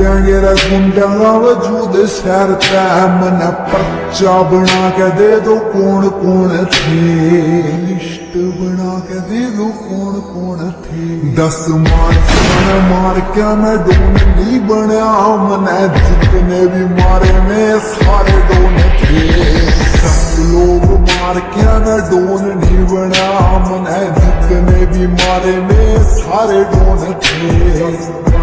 देंगे रे गुंडा वजूद शहर तै मन पर्चा बना के दे दो कौन कौन थे लिस्ट बना के दे दो कौन कौन थे 10 मार्च में मार के मैं डोन नहीं बनया मने जितने भी मारे में सारे डोन थे 10 लोग मार के मैं डोन नहीं बनया मने जितने भी मारे में सारे डोन थे